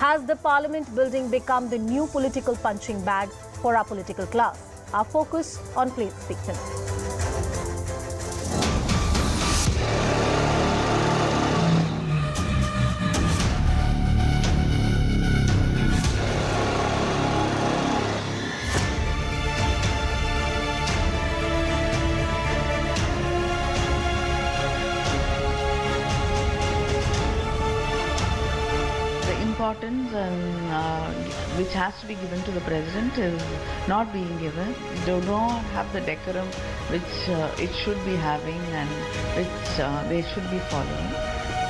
Has the parliament building become the new political punching bag for our political class? Our focus on Plate Speak tonight. Importance and which has to be given to the president is not being given. They do not have the decorum which it should be having and which they should be following.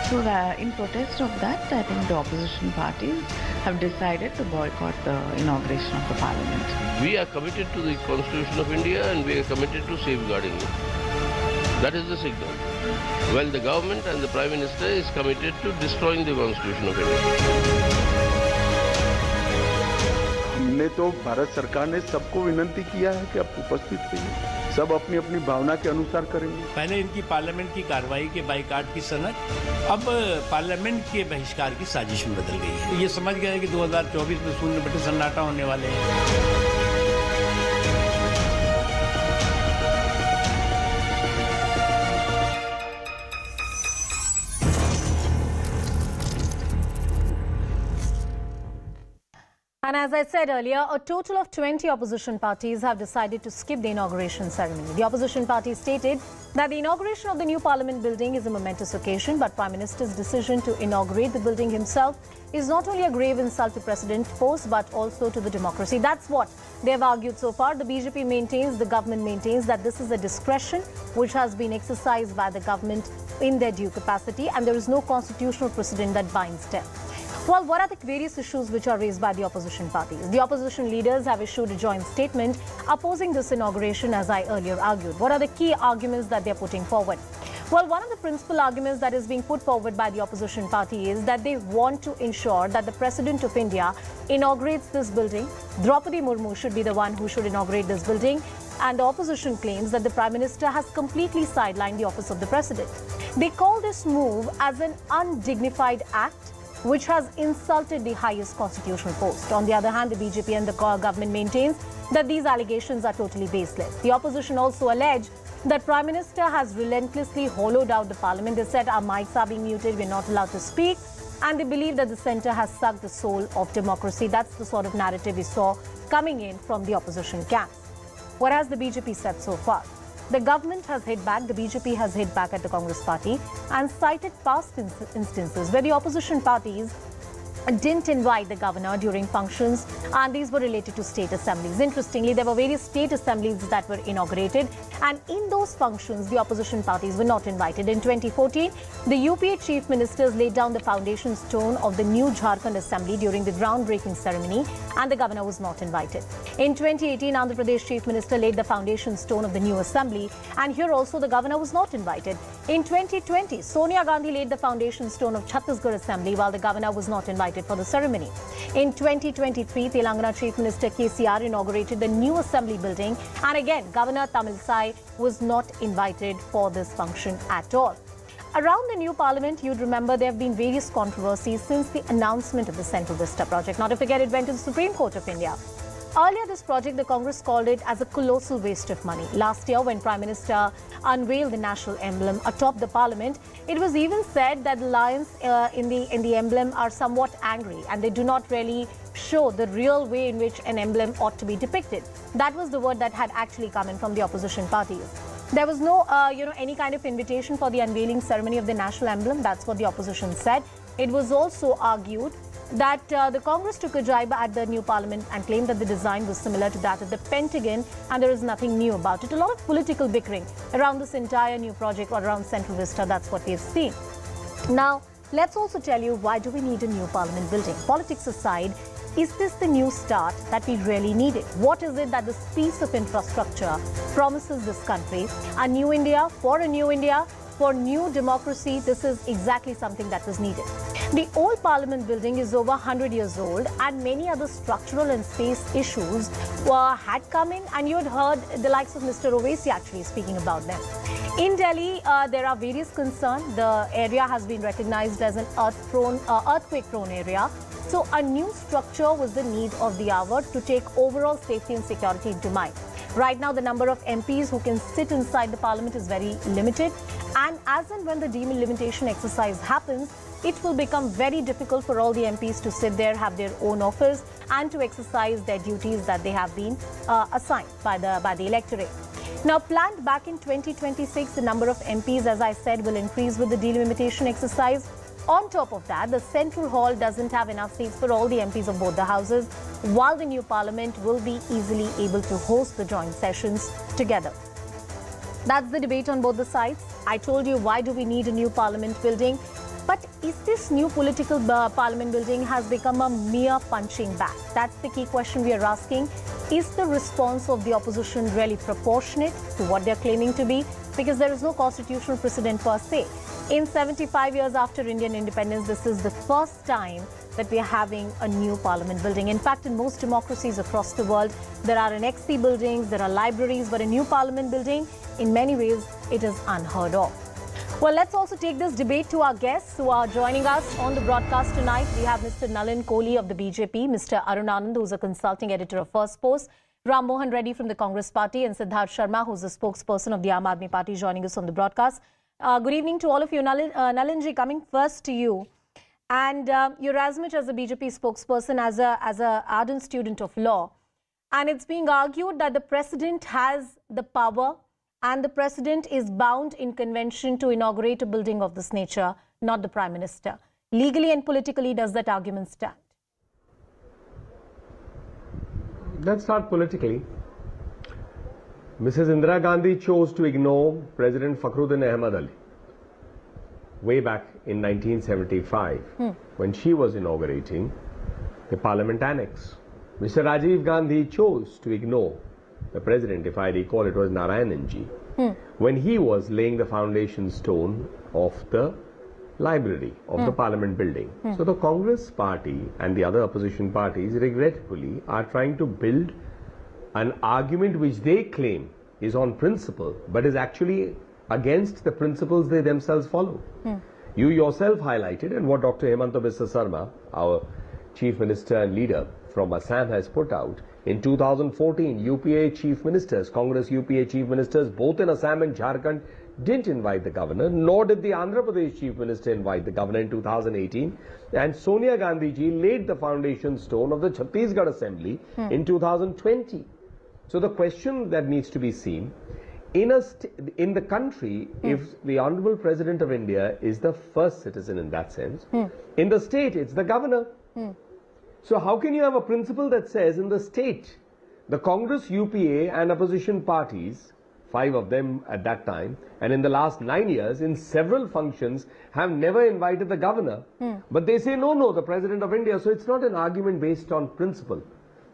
So in protest of that, I think the opposition parties have decided to boycott the inauguration of the parliament. We are committed to the Constitution of India and we are committed to safeguarding it. That is the signal. While the government and the Prime Minister is committed to destroying the Constitution of India. हमने तो भारत सरकार ने सबको विनंती किया है कि आप उपस्थित रहिए, सब अपनी अपनी भावना के अनुसार करेंगे। पहले इनकी पार्लियामेंट की कार्रवाई के बाइकाट की सनक अब पार्लियामेंट के बहिष्कार की साजिश में बदल गई है। ये समझ गए कि 2024 में शून्य बटे सन्नाटा होने वाले हैं। And as I said earlier, a total of 20 opposition parties have decided to skip the inauguration ceremony. The opposition party stated that the inauguration of the new parliament building is a momentous occasion, but Prime Minister's decision to inaugurate the building himself is not only a grave insult to President post, but also to the democracy. That's what they have argued so far. The BJP maintains, the government maintains that this is a discretion which has been exercised by the government in their due capacity, and there is no constitutional precedent that binds them. Well, what are the various issues which are raised by the opposition parties? The opposition leaders have issued a joint statement opposing this inauguration, as I earlier argued. What are the key arguments that they are putting forward? Well, one of the principal arguments that is being put forward by the opposition party is that they want to ensure that the President of India inaugurates this building. Draupadi Murmu should be the one who should inaugurate this building. And the opposition claims that the Prime Minister has completely sidelined the office of the President. They call this move as an undignified act which has insulted the highest constitutional post. On the other hand, the BJP and the government maintains that these allegations are totally baseless. The opposition also allege that Prime Minister has relentlessly hollowed out the parliament. They said our mics are being muted, we're not allowed to speak, and they believe that the centre has sucked the soul of democracy. That's the sort of narrative we saw coming in from the opposition camp. What has the BJP said so far? The government has hit back, the BJP has hit back at the Congress party and cited past instances where the opposition parties didn't invite the governor during functions, and these were related to state assemblies. Interestingly, there were various state assemblies that were inaugurated, and in those functions, the opposition parties were not invited. In 2014, the UPA chief ministers laid down the foundation stone of the new Jharkhand assembly during the groundbreaking ceremony, and the governor was not invited. In 2018, Andhra Pradesh chief minister laid the foundation stone of the new assembly, and here also the governor was not invited. In 2020, Sonia Gandhi laid the foundation stone of Chhattisgarh assembly, while the governor was not invited for the ceremony. In 2023, Telangana Chief Minister KCR inaugurated the new assembly building, and again, Governor Tamilisai was not invited for this function at all. Around the new parliament, you'd remember there have been various controversies since the announcement of the Central Vista project. Not to forget, it went to the Supreme Court of India. Earlier this project, the Congress called it as a colossal waste of money. Last year, when Prime Minister unveiled the national emblem atop the parliament, it was even said that the lions in the emblem are somewhat angry and they do not really show the real way in which an emblem ought to be depicted. That was the word that had actually come in from the opposition parties. There was no, any kind of invitation for the unveiling ceremony of the national emblem. That's what the opposition said. It was also argued that the Congress took a jibe at the new parliament and claimed that the design was similar to that of the Pentagon and there is nothing new about it. A lot of political bickering around this entire new project or around Central Vista, that's what we've seen. Now, let's also tell you, why do we need a new parliament building? Politics aside, is this the new start that we really needed? What is it that this piece of infrastructure promises this country? A new India, for new democracy, this is exactly something that was needed. The old parliament building is over 100 years old and many other structural and space issues had come in, and you had heard the likes of Mr. Owaisi actually speaking about them. In Delhi, there are various concerns. The area has been recognized as an earthquake-prone area. So a new structure was the need of the hour to take overall safety and security into mind. Right now, the number of MPs who can sit inside the parliament is very limited. And as and when the delimitation exercise happens, it will become very difficult for all the MPs to sit there, have their own office, and to exercise their duties that they have been assigned by the electorate. Now, planned back in 2026, the number of MPs, as I said, will increase with the delimitation exercise. On top of that, the Central Hall doesn't have enough seats for all the MPs of both the houses, while the new parliament will be easily able to host the joint sessions together. That's the debate on both the sides. I told you, why do we need a new parliament building? But is this new political parliament building has become a mere punching bag? That's the key question we are asking. Is the response of the opposition really proportionate to what they're claiming to be? Because there is no constitutional precedent per se. In 75 years after Indian independence, this is the first time that we are having a new parliament building. In fact, in most democracies across the world, there are annexee buildings, there are libraries, but a new parliament building, in many ways, it is unheard of. Well, let's also take this debate to our guests who are joining us on the broadcast tonight. We have Mr. Nalin Kohli of the BJP, Mr. Arun Anand, who's a consulting editor of First Post, Ram Mohan Reddy from the Congress Party, and Siddharth Sharma, who's the spokesperson of the Aam Aadmi Party, joining us on the broadcast. Good evening to all of you. Nalinji, coming first to you. And you're as much as a BJP spokesperson as a ardent student of law. And it's being argued that the president has the power and the president is bound in convention to inaugurate a building of this nature, not the Prime Minister. Legally and politically, does that argument stand? Let's start politically. Mrs. Indira Gandhi chose to ignore President Fakhruddin Ahmad Ali way back in 1975 when she was inaugurating the Parliament Annex. Mr. Rajiv Gandhi chose to ignore the President, if I recall it was Narayananji, when he was laying the foundation stone of the library of the Parliament building. So the Congress Party and the other opposition parties regretfully are trying to build an argument which they claim is on principle, but is actually against the principles they themselves follow. You yourself highlighted, and what Dr. Hemanta Biswa Sarma, our Chief Minister and leader from Assam, has put out, in 2014, UPA Chief Ministers, Congress UPA Chief Ministers, both in Assam and Jharkhand, didn't invite the governor, nor did the Andhra Pradesh Chief Minister invite the governor in 2018. And Sonia Gandhi ji laid the foundation stone of the Chhattisgarh Assembly in 2020. So the question that needs to be seen, in the country, if the Honorable President of India is the first citizen in that sense, in the state it's the governor. So how can you have a principle that says in the state, the Congress, UPA and opposition parties, 5 of them at that time, and in the last 9 years, in several functions, have never invited the governor. But they say, no, the President of India. So it's not an argument based on principle.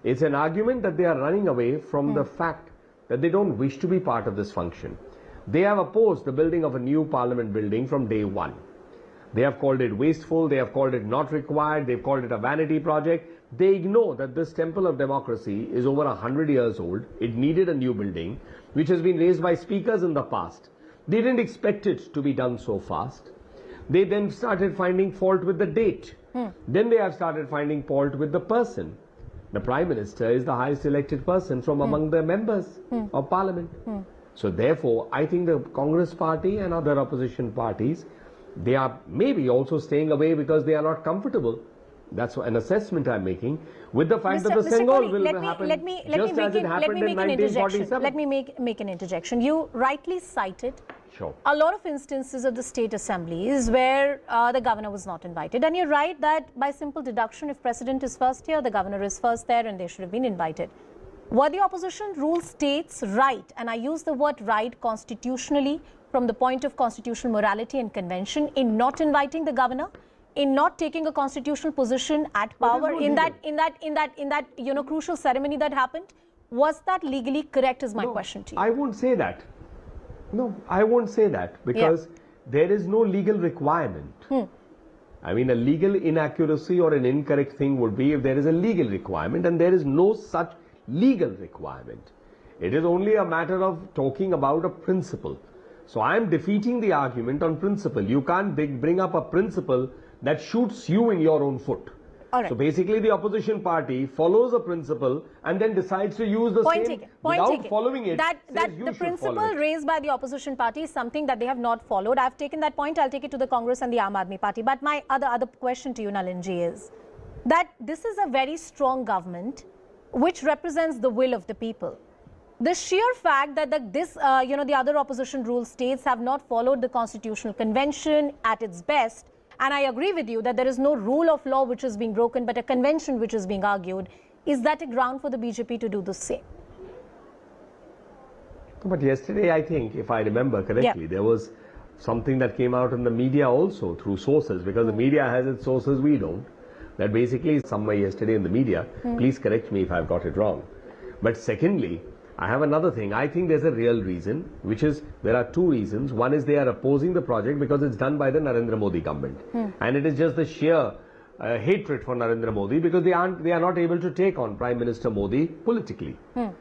It's an argument that they are running away from the fact that they don't wish to be part of this function. They have opposed the building of a new parliament building from day one. They have called it wasteful, they have called it not required, they've called it a vanity project. They ignore that this temple of democracy is over 100 years old. It needed a new building, which has been raised by speakers in the past. They didn't expect it to be done so fast. They then started finding fault with the date. Then they have started finding fault with the person. The Prime Minister is the highest elected person from among the members of Parliament. So therefore, I think the Congress Party and other opposition parties, they are maybe also staying away because they are not comfortable. That's an assessment I'm making with the fact that the Senghol will happen just as it happened in 1947. Let me make an interjection. You rightly cited a lot of instances of the state assemblies where the governor was not invited. And you're right that by simple deduction, if president is first here, the governor is first there and they should have been invited. Were the opposition rule states right, and I use the word right constitutionally from the point of constitutional morality and convention, in not inviting the governor, in not taking a constitutional position at power in that crucial ceremony that happened? Was that legally correct is my question to you. I won't say that. No, I won't say that because there is no legal requirement. I mean, a legal inaccuracy or an incorrect thing would be if there is a legal requirement, and there is no such legal requirement. It is only a matter of talking about a principle. So I am defeating the argument on principle. You can't bring up a principle that shoots you in your own foot. All right. So basically the opposition party follows a principle and then decides to use the same without following it. That the principle raised by the opposition party is something that they have not followed. I've taken that point. I'll take it to the Congress and the Aam Aadmi Party. But my other question to you, Nalinji, is that this is a very strong government which represents the will of the people. The sheer fact that the other opposition rule states have not followed the Constitutional Convention at its best, and I agree with you that there is no rule of law which is being broken, but a convention which is being argued, is that a ground for the BJP to do the same? But yesterday, I think, if I remember correctly, there was something that came out in the media also through sources, because the media has its sources, we don't. That basically somewhere yesterday in the media, please correct me if I've got it wrong. But secondly, I have another thing. I think there's a real reason, which is there are two reasons. One is they are opposing the project because it's done by the Narendra Modi government. And it is just the sheer hatred for Narendra Modi because they are not able to take on Prime Minister Modi politically.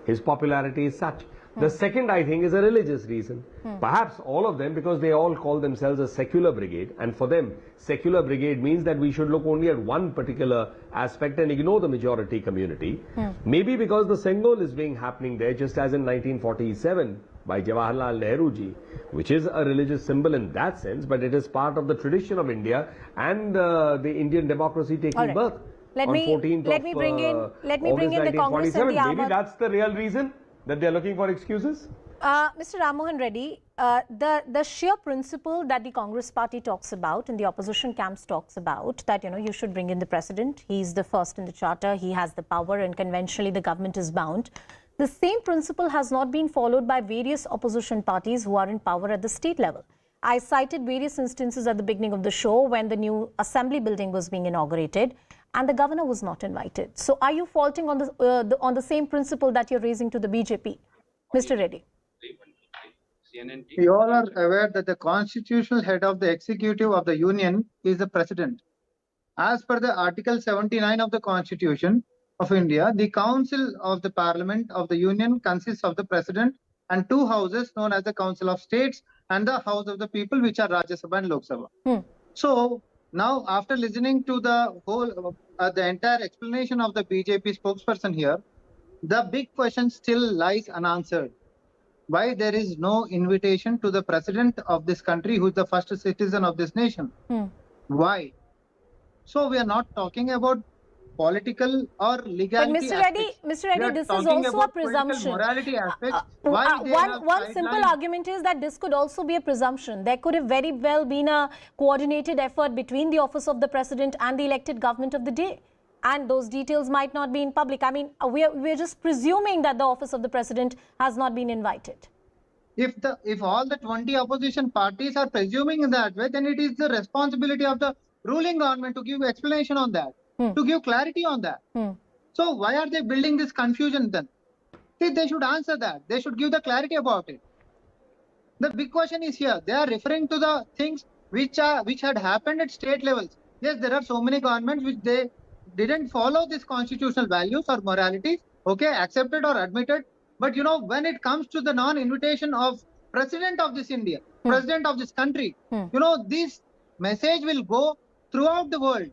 His popularity is such. The second, I think, is a religious reason. Perhaps all of them, because they all call themselves a secular brigade, and for them, secular brigade means that we should look only at one particular aspect and ignore the majority community. Maybe because the Sengol is being happening there, just as in 1947 by Jawaharlal Nehru ji, which is a religious symbol in that sense, but it is part of the tradition of India and the Indian democracy taking birth on 14th let me bring in the Congress and the Maybe that's the real reason that they are looking for excuses? Mr. Ram Mohan Reddy, the sheer principle that the Congress party talks about and the opposition camps talks about, that, you should bring in the president. He's the first in the charter. He has the power and conventionally the government is bound. The same principle has not been followed by various opposition parties who are in power at the state level. I cited various instances at the beginning of the show when the new assembly building was being inaugurated and the governor was not invited. So are you faulting on the same principle that you're raising to the BJP? Mr. Reddy. We all are aware that the constitutional head of the executive of the union is the president. As per the Article 79 of the Constitution of India, the Council of the Parliament of the Union consists of the president and two houses known as the Council of States and the House of the People, which are Rajya Sabha and Lok Sabha. So now, after listening to the whole, the entire explanation of the BJP spokesperson here, the big question still lies unanswered. Why there is no invitation to the president of this country, who is the first citizen of this nation? Why? So we are not talking about political or legality. But Mr. Reddy, this is also a presumption. Morality aspects. One simple argument is that this could also be a presumption. There could have very well been a coordinated effort between the office of the president and the elected government of the day. And those details might not be in public. I mean, we're just presuming that the office of the president has not been invited. If all the 20 opposition parties are presuming in that way, then it is the responsibility of the ruling government to give explanation on that. To give clarity on that. So why are they building this confusion then? See, they should answer that. They should give the clarity about it. The big question is here. They are referring to the things which had happened at state levels. Yes, there are so many governments which they didn't follow these constitutional values or moralities. Okay, accepted or admitted. But when it comes to the non-invitation of president of this India, president of this country, this message will go throughout the world.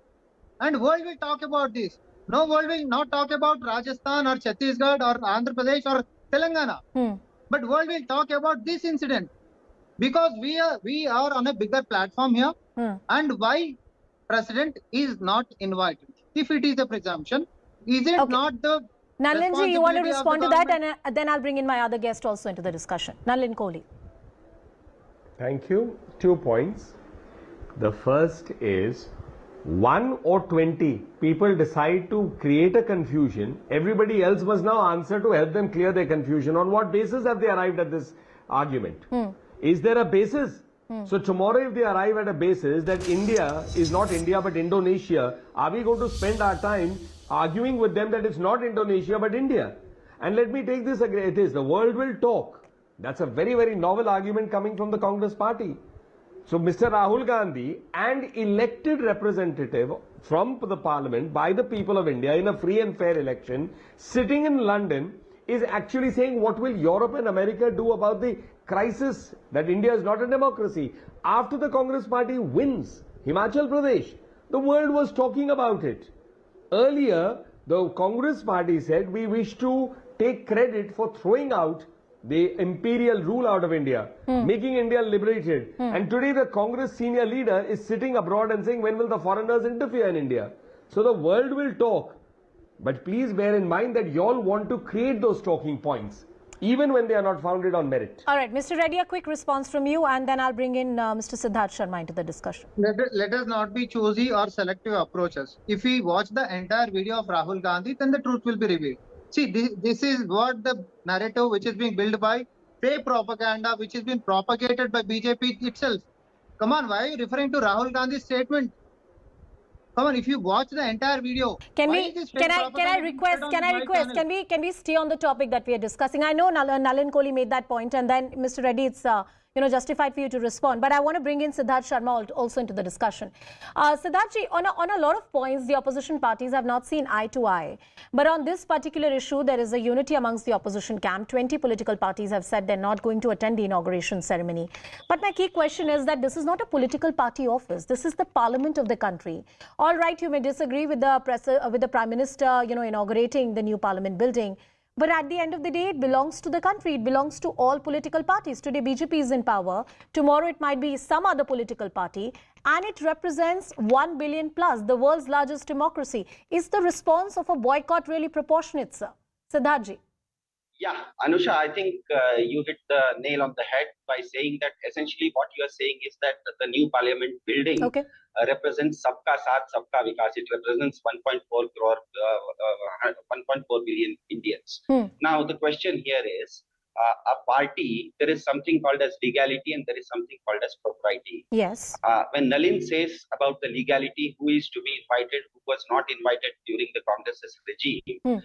And world will talk about this. No, world will not talk about Rajasthan or Chhattisgarh or Andhra Pradesh or Telangana. But world will talk about this incident. Because we are on a bigger platform here. And why president is not invited? If it is a presumption, is it not the Nalinji, you want to respond to that, and then I'll bring in my other guest also into the discussion. Nalin Kohli. Thank you. 2 points. The first is, 1 or 20 people decide to create a confusion. Everybody else must now answer to help them clear their confusion. On what basis have they arrived at this argument? Is there a basis? So tomorrow, if they arrive at a basis that India is not India but Indonesia, are we going to spend our time arguing with them that it's not Indonesia but India? And let me take this, it is the world will talk. That's a very, very novel argument coming from the Congress party. So Mr. Rahul Gandhi, an elected representative from the parliament by the people of India in a free and fair election, sitting in London, is actually saying what will Europe and America do about the crisis that India is not a democracy. After the Congress party wins Himachal Pradesh, the world was talking about it. Earlier, the Congress party said we wish to take credit for throwing out the imperial rule out of India, making India liberated. And today the Congress senior leader is sitting abroad and saying, when will the foreigners interfere in India? So the world will talk. But please bear in mind that you all want to create those talking points, even when they are not founded on merit. All right, Mr. Reddy, a quick response from you, and then I'll bring in Mr. Siddharth Sharma into the discussion. Let us not be choosy or selective approaches. If we watch the entire video of Rahul Gandhi, then the truth will be revealed. See, this is what the narrative which is being built by fake propaganda, which has been propagated by BJP itself. Come on, why are you referring to Rahul Gandhi's statement? Come on, if you watch the entire video, can I request, can we stay on the topic that we are discussing? I know Nalin Kohli made that point, and then Mr. Reddy, it's justified for you to respond. But I want to bring in Siddharth Sharma also into the discussion. Siddharthji, on a lot of points, the opposition parties have not seen eye to eye. But on this particular issue, there is a unity amongst the opposition camp. 20 political parties have said they're not going to attend the inauguration ceremony. But my key question is that this is not a political party office. This is the parliament of the country. All right, you may disagree with the Prime Minister, inaugurating the new parliament building. But at the end of the day, it belongs to the country. It belongs to all political parties. Today, BJP is in power. Tomorrow, it might be some other political party. And it represents 1 billion plus, the world's largest democracy. Is the response of a boycott really proportionate, sir? Siddharthji. Yeah, Anusha, I think you hit the nail on the head by saying that essentially what you are saying is that the new parliament building represents Sabka Saath, Sabka Vikas. It represents 1.4 crore, 1.4 billion Indians. Now, the question here is, a party, there is something called as legality and there is something called as propriety. Yes. When Nalin says about the legality, who is to be invited, who was not invited during the Congress's regime,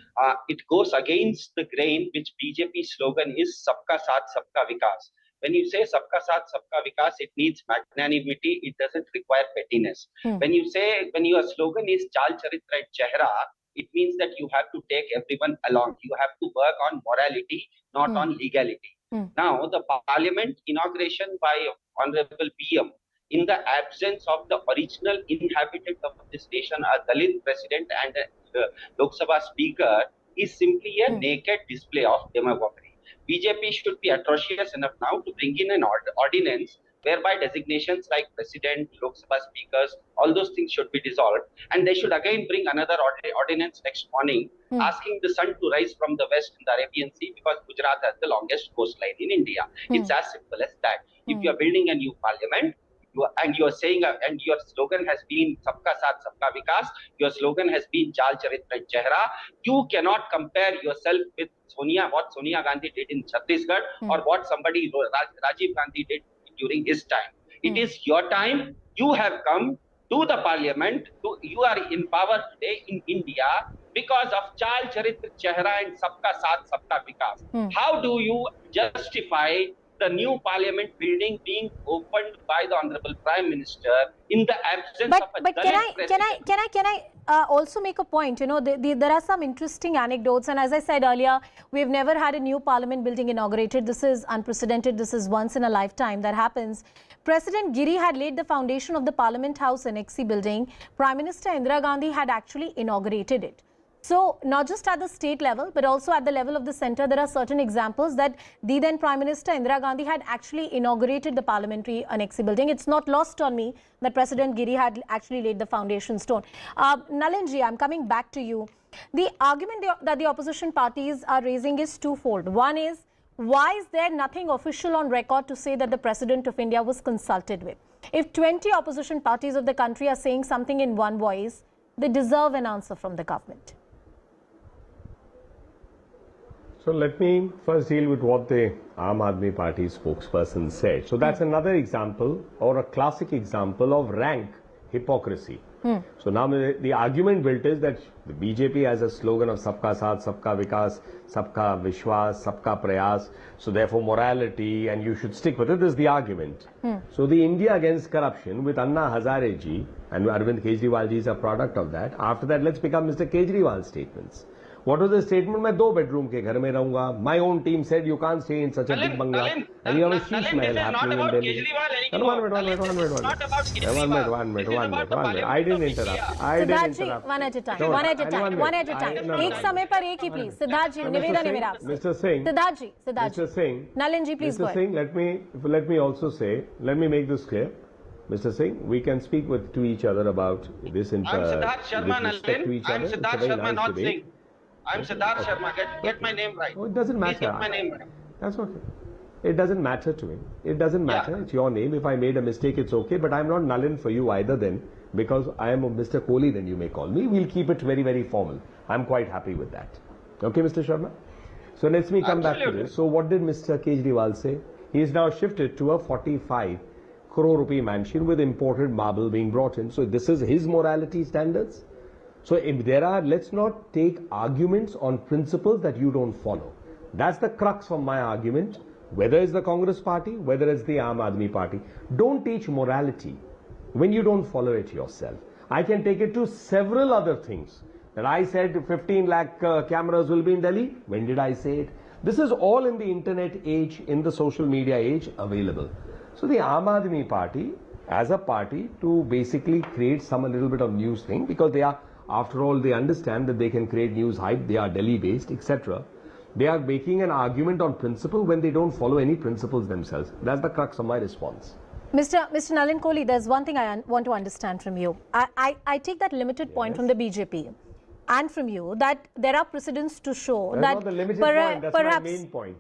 it goes against the grain which BJP slogan is Sabka Saath, Sabka Vikas. When you say Sabka Saath, Sabka Vikas, it needs magnanimity. It doesn't require pettiness. When your slogan is Chal Charitra and Chehra, it means that you have to take everyone along. You have to work on morality, not on legality. Now, the parliament inauguration by Honorable PM, in the absence of the original inhabitants of this nation, a Dalit president and a Lok Sabha speaker, is simply a naked display of demagoguery. BJP should be atrocious enough now to bring in an ordinance whereby designations like president, Lok Sabha speakers, all those things should be dissolved. And they should again bring another ordinance next morning asking the sun to rise from the west in the Arabian Sea because Gujarat has the longest coastline in India. It's as simple as that. If you are building a new parliament, you are saying, and your slogan has been Sabka Saath, Sabka Vikas, your slogan has been Chal Charitra and Chehra, you cannot compare yourself with what Sonia Gandhi did in Chhattisgarh or what somebody, Rajiv Gandhi, did during his time. It is your time. You have come to the parliament. You are in power today in India because of Chal Charitra Chehra and Sabka Saath, Sabka Vikas. How do you justify the new parliament building being opened by the Honorable Prime Minister in the absence of a Dalit president? Can I also make a point? There are some interesting anecdotes, and as I said earlier, we have never had a new parliament building inaugurated. This is unprecedented. This is once in a lifetime that happens. President Giri had laid the foundation of the Parliament House Annexe building. Prime Minister Indira Gandhi had actually inaugurated it. So, not just at the state level, but also at the level of the centre, there are certain examples that the then Prime Minister Indira Gandhi had actually inaugurated the parliamentary annexe building. It's not lost on me that President Giri had actually laid the foundation stone. Nalinji, I'm coming back to you. The argument that the opposition parties are raising is twofold. One is, why is there nothing official on record to say that the President of India was consulted with? If 20 opposition parties of the country are saying something in one voice, they deserve an answer from the government. So let me first deal with what the Aam Aadmi Party spokesperson said. So that's another example or a classic example of rank hypocrisy. So now the argument built is that the BJP has a slogan of Sabka Saath, Sabka Vikas, Sabka Vishwas, Sabka Prayas. So therefore morality and you should stick with it is the argument. So the India Against Corruption with Anna Hazare ji and Arvind Kejriwal ji is a product of that. After that, let's pick up Mr. Kejriwal's statements. What was the statement? मैं 2 bedroom के घर में रहूंगा. My own team said you can't stay in such a big bungalow. And you have a sheesh mahal happening in Delhi. One minute. I didn't interrupt. Siddharth ji, one at a time. एक समय पर एक ही please. Siddharth जी, निवेदन है मेरा आपसे. Mr. Singh. Mr. Singh. Nalin ji, please go Mr. ahead. Singh, let me also say, let me make this clear. Mr. Singh, we can speak to each other about this in I'm Siddharth Sharma, with respect to each other. I'm Siddharth Sharma, not Singh. I'm Siddharth Okay. Sharma. Get my name right. Oh, it doesn't matter. Please get my name right. That's okay. It doesn't matter to him. It doesn't matter. Yeah. It's your name. If I made a mistake, it's okay. But I'm not Nalin for you either then, because I am a Mr. Kohli, then you may call me. We'll keep it very, very formal. I'm quite happy with that. Okay, Mr. Sharma? So let me come back to this. So what did Mr. Kejriwal say? He is now shifted to a 45 crore rupee mansion with imported marble being brought in. So this is his morality standards. So if there are, let's not take arguments on principles that you don't follow. That's the crux of my argument. Whether it's the Congress party, whether it's the Aam Aadmi Party. Don't teach morality when you don't follow it yourself. I can take it to several other things. That I said 15 lakh cameras will be in Delhi. When did I say it? This is all in the internet age, in the social media age available. So the Aam Aadmi Party, as a party, to basically create a little bit of news thing, because they are, after all, they understand that they can create news hype, they are Delhi based, etc. They are making an argument on principle when they don't follow any principles themselves. That's the crux of my response. Mr. Nalin Kohli, there's one thing I want to understand from you. I take that limited point from the BJP and from you that there are precedents to show That's that not the limited point, that's perhaps my main point.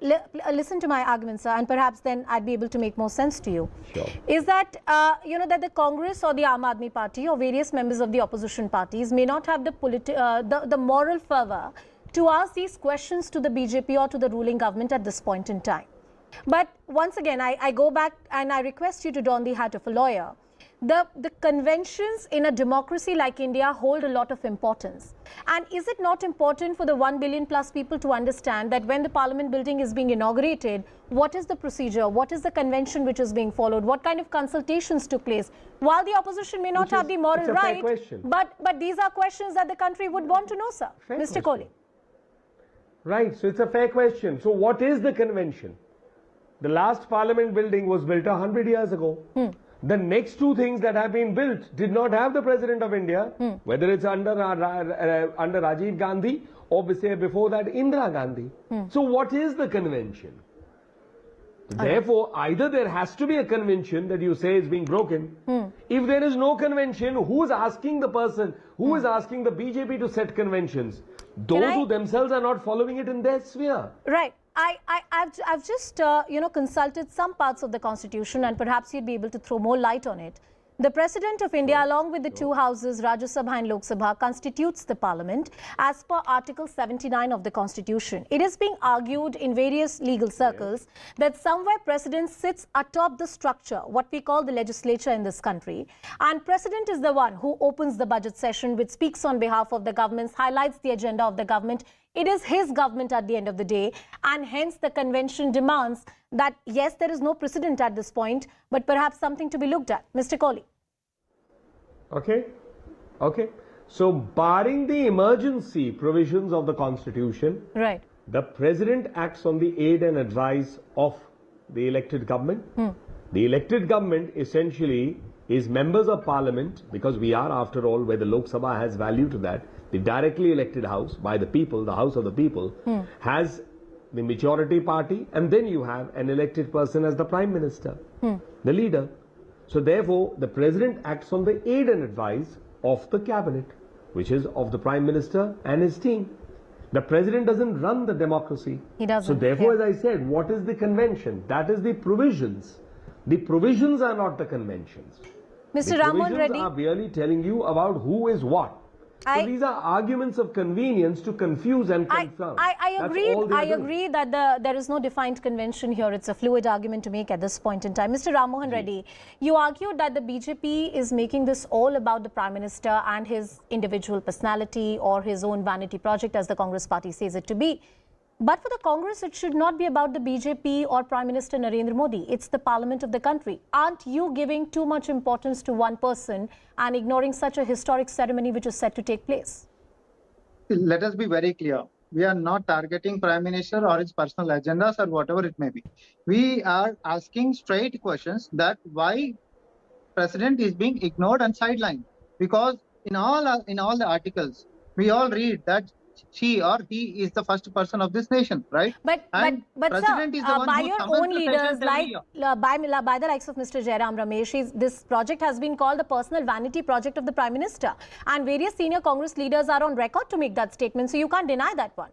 Listen to my argument, sir, and perhaps then I'd be able to make more sense to you. Sure. Is that that the Congress or the Aam Aadmi Party or various members of the opposition parties may not have the moral fervor to ask these questions to the BJP or to the ruling government at this point in time. But once again, I go back and I request you to don the hat of a lawyer. The conventions in a democracy like India hold a lot of importance. And is it not important for the 1 billion plus people to understand that when the parliament building is being inaugurated, what is the procedure, what is the convention which is being followed, what kind of consultations took place? While the opposition may not have the moral right, but these are questions that the country would want to know, sir. Mr. Kohli. Right, so it's a fair question. So what is the convention? The last parliament building was built 100 years ago. The next two things that have been built did not have the President of India, whether it's under Rajiv Gandhi or before that Indira Gandhi. So what is the convention? Therefore, either there has to be a convention that you say is being broken. If there is no convention, who is asking the person, who is asking the BJP to set conventions? Those who themselves are not following it in their sphere. Right. I've just consulted some parts of the Constitution, and perhaps you'd be able to throw more light on it. The President of India, along with the two houses, Rajya Sabha and Lok Sabha, constitutes the Parliament as per Article 79 of the Constitution. It is being argued in various legal circles that somewhere President sits atop the structure, what we call the legislature in this country, and President is the one who opens the budget session, which speaks on behalf of the government, highlights the agenda of the government. It is his government at the end of the day, and hence the convention demands that, yes, there is no precedent at this point, but perhaps something to be looked at. Mr. Kohli. Okay. So, barring the emergency provisions of the Constitution, right, the President acts on the aid and advice of the elected government. The elected government essentially is members of Parliament, because we are, after all, where the Lok Sabha has value to that. The directly elected house by the people, the house of the people, has the majority party, and then you have an elected person as the Prime Minister, the leader. So therefore, the President acts on the aid and advice of the Cabinet, which is of the Prime Minister and his team. The President doesn't run the democracy. He doesn't. So therefore, as I said, what is the convention? That is the provisions. The provisions are not the conventions. Mr. The Rammohan Reddy. provisions are merely telling you about who is what. So these are arguments of convenience to confuse and confound. I agree that there is no defined convention here. It's a fluid argument to make at this point in time. Mr. Rammohan Reddy, you argued that the BJP is making this all about the Prime Minister and his individual personality or his own vanity project, as the Congress party says it to be. But for the Congress, it should not be about the BJP or Prime Minister Narendra Modi. It's the Parliament of the country. Aren't you giving too much importance to one person and ignoring such a historic ceremony which is set to take place? Let us be very clear. We are not targeting Prime Minister or his personal agendas or whatever it may be. We are asking straight questions that why President is being ignored and sidelined. Because in all the articles, we all read that she or he is the first person of this nation, right? But President sir, is the one by who your summons own the leaders, sessions every like year. by the likes of Mr. Jairam Ramesh, this project has been called the personal vanity project of the Prime Minister. And various senior Congress leaders are on record to make that statement. So you can't deny that one.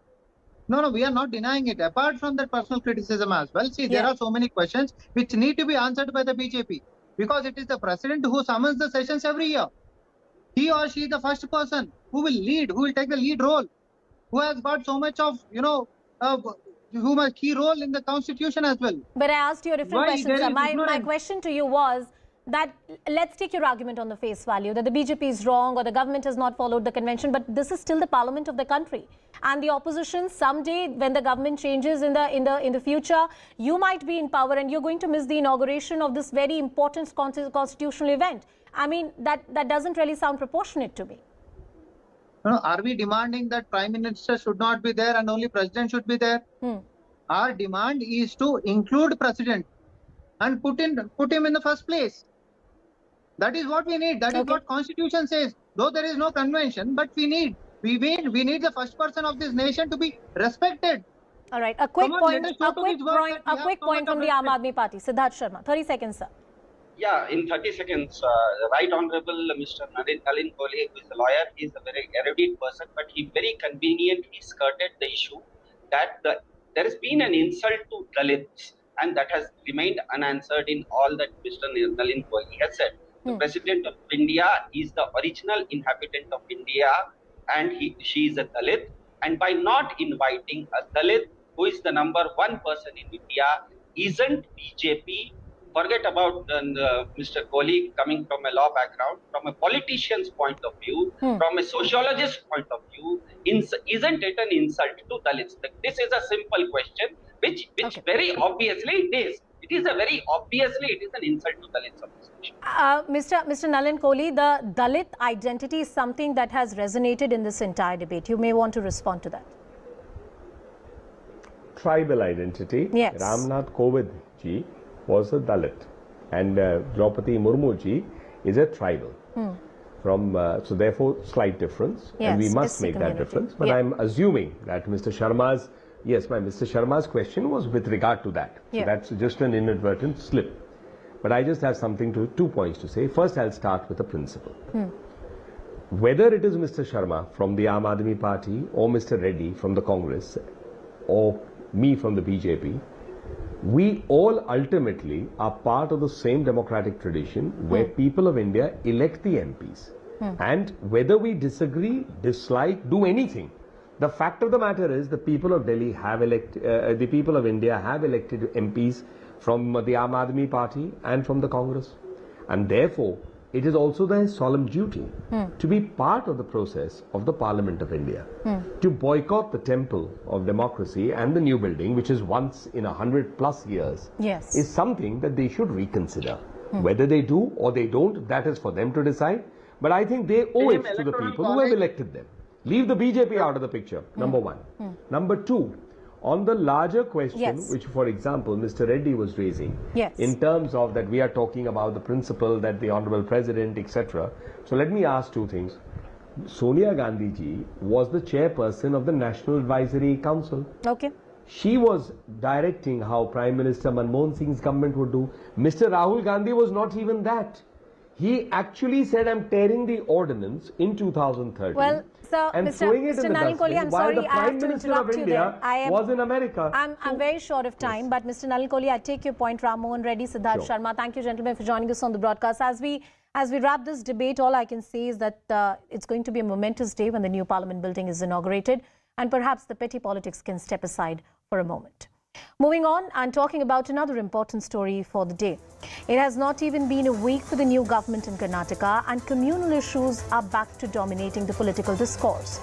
No, we are not denying it. Apart from that personal criticism as well, see, there are so many questions which need to be answered by the BJP. Because it is the president who summons the sessions every year. He or she is the first person who will lead, who will take the lead role, who has got so much of, who has key role in the constitution as well. But I asked you a different question, sir. My question to you was that let's take your argument on the face value that the BJP is wrong or the government has not followed the convention, but this is still the parliament of the country. And the opposition, someday when the government changes in the future, you might be in power and you're going to miss the inauguration of this very important constitutional event. I mean, that doesn't really sound proportionate to me. No, are we demanding that Prime Minister should not be there and only President should be there? Our demand is to include President and put him in the first place. That is what we need. That is what Constitution says. Though there is no convention, but we need the first person of this nation to be respected. All right. A quick point from the Aam Aadmi Party. Siddharth Sharma. 30 seconds, sir. Yeah, in 30 seconds, Right Honorable Mr. Nalin Kohli, who is a lawyer, he is a very erudite person, but he very conveniently skirted the issue that there has been an insult to Dalits, and that has remained unanswered in all that Mr. Nalin Kohli has said. The President of India is the original inhabitant of India, and she is a Dalit. And by not inviting a Dalit, who is the number one person in India, isn't BJP. Forget about Mr. Kohli coming from a law background, from a politician's point of view, from a sociologist's point of view, isn't it an insult to Dalits? This is a simple question, which very obviously it is. It is an insult to Dalits of this nation. Mr. Nalin Kohli, the Dalit identity is something that has resonated in this entire debate. You may want to respond to that. Tribal identity. Yes. Ramnath Kovind ji was a Dalit, and Draupadi Murmu ji is a tribal. So therefore, slight difference, and we must make that difference. But I'm assuming that Mr. Sharma's question was with regard to that. So that's just an inadvertent slip. But I just have two points to say. First, I'll start with a principle. Whether it is Mr. Sharma from the Aam Aadmi Party or Mr. Reddy from the Congress or me from the BJP, we all ultimately are part of the same democratic tradition where people of India elect the MPs. And whether we disagree, dislike, do anything, the fact of the matter is the people of Delhi have elected, the people of India have elected MPs from the Aam Aadmi Party and from the Congress. And therefore, it is also their solemn duty to be part of the process of the Parliament of India. To boycott the temple of democracy and the new building, which is once in 100+ years, is something that they should reconsider. Whether they do or they don't, that is for them to decide. But I think they owe it to the people who have elected them. Leave the BJP out of the picture, number one. Number two, on the larger question, which, for example, Mr. Reddy was raising, in terms of that we are talking about the principle that the Honorable President, etc. So let me ask two things. Sonia Gandhi ji was the chairperson of the National Advisory Council. She was directing how Prime Minister Manmohan Singh's government would do. Mr. Rahul Gandhi was not even that. He actually said, I'm tearing the ordinance in 2013. Well, sir, and Mr. Nalin Kohli, I'm sorry, I have to interrupt you there. Was in America. I'm very short of time, but Mr. Nalin Kohli, I take your point. Ram Mohan Reddy, Siddharth Sharma, thank you, gentlemen, for joining us on the broadcast. As we wrap this debate, all I can say is that it's going to be a momentous day when the new Parliament building is inaugurated, and perhaps the petty politics can step aside for a moment. Moving on and talking about another important story for the day. It has not even been a week for the new government in Karnataka, and communal issues are back to dominating the political discourse.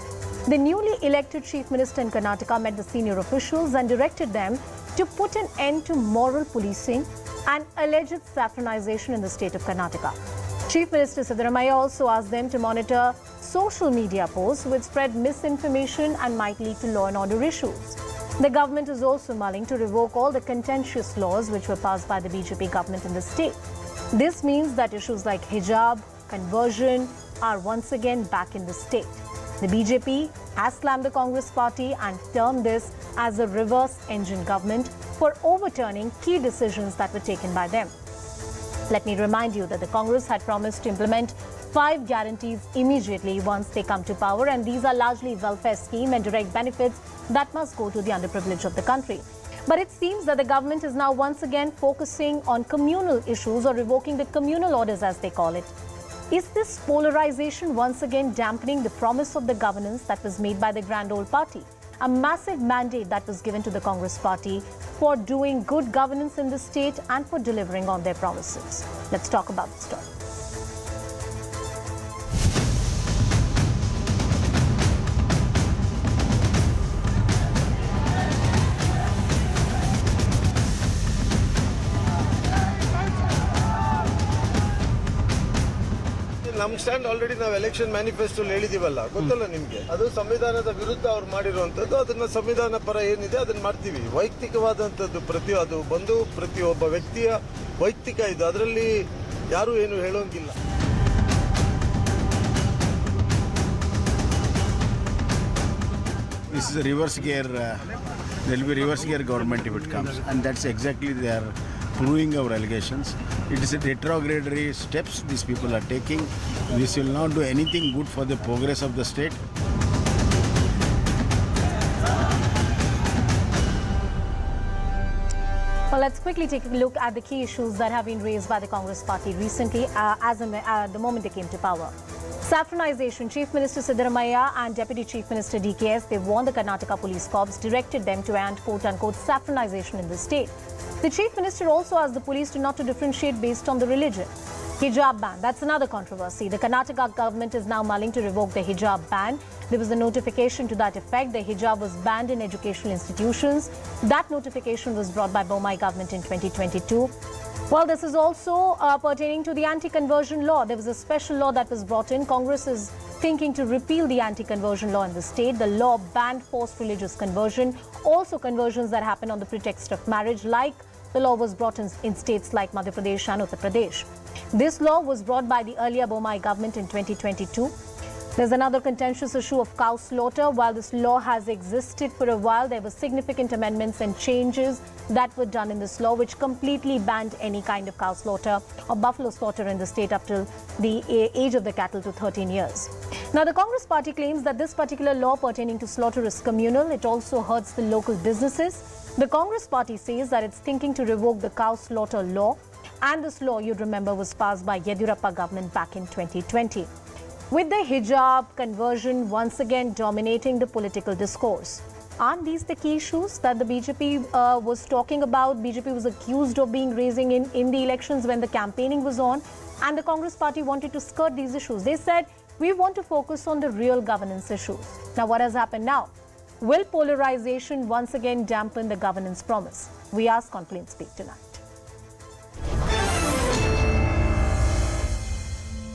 The newly elected Chief Minister in Karnataka met the senior officials and directed them to put an end to moral policing and alleged saffronization in the state of Karnataka. Chief Minister Siddaramaiah also asked them to monitor social media posts which spread misinformation and might lead to law and order issues. The government is also mulling to revoke all the contentious laws which were passed by the BJP government in the state. This means that issues like hijab, conversion are once again back in the state. The BJP has slammed the Congress party and termed this as a reverse engine government for overturning key decisions that were taken by them. Let me remind you that the Congress had promised to implement 5 guarantees immediately once they come to power, and these are largely welfare scheme and direct benefits that must go to the underprivileged of the country. But it seems that the government is now once again focusing on communal issues or revoking the communal orders as they call it. Is this polarization once again dampening the promise of the governance that was made by the Grand Old Party? A massive mandate that was given to the Congress party for doing good governance in the state and for delivering on their promises. Let's talk about the story. ನಮ್ಮ stand already ನಾವು election manifesto ಹೇಳಿದೀವಲ್ಲ, ಗೊತ್ತಲ್ಲ ನಿಮಗೆ. ಅದು ಸಂವಿಧಾನದ ವಿರುದ್ಧ ಅವ್ರು ಮಾಡಿರುವಂತದ್ದು. ಅದನ್ನ ಸಂವಿಧಾನ ಪರ ಏನಿದೆ ಅದನ್ನ ಮಾಡ್ತೀವಿ. ವೈಯಕ್ತಿಕವಾದಂತದ್ದು ಅದು ಬಂದು ಪ್ರತಿಯೊಬ್ಬ ವ್ಯಕ್ತಿಯ ವೈಯಕ್ತಿಕ ಇದು, ಅದರಲ್ಲಿ ಯಾರು ಏನು ಹೇಳೋಂಗಿಲ್ಲ. This is a reverse gear. There will be reverse gear government if it comes, and that's exactly they are proving our allegations. It is a retrograde steps these people are taking. This will not do anything good for the progress of the state. Well, let's quickly take a look at the key issues that have been raised by the Congress party recently the moment they came to power. Saffronization. Chief Minister Siddaramaiah and Deputy Chief Minister DKS, they warned the Karnataka Police Corps, directed them to end quote-unquote saffronization in the state. The Chief Minister also asked the police not to differentiate based on the religion. Hijab ban, that's another controversy. The Karnataka government is now mulling to revoke the hijab ban. There was a notification to that effect. The hijab was banned in educational institutions. That notification was brought by Bommai government in 2022. Well, this is also pertaining to the anti-conversion law. There was a special law that was brought in. Congress is thinking to repeal the anti-conversion law in the state. The law banned forced religious conversion, also conversions that happen on the pretext of marriage, like the law was brought in states like Madhya Pradesh and Uttar Pradesh. This law was brought by the earlier Bommai government in 2022. There's another contentious issue of cow slaughter. While this law has existed for a while, there were significant amendments and changes that were done in this law, which completely banned any kind of cow slaughter or buffalo slaughter in the state up till the age of the cattle to 13 years. Now, the Congress party claims that this particular law pertaining to slaughter is communal. It also hurts the local businesses. The Congress party says that it's thinking to revoke the cow slaughter law. And this law, you'd remember, was passed by Yediyurappa government back in 2020. With the hijab conversion once again dominating the political discourse. Aren't these the key issues that the BJP was talking about? BJP was accused of being raising in the elections when the campaigning was on, and the Congress party wanted to skirt these issues. They said, we want to focus on the real governance issues. Now, what has happened now? Will polarization once again dampen the governance promise? We ask on Plain Speak tonight.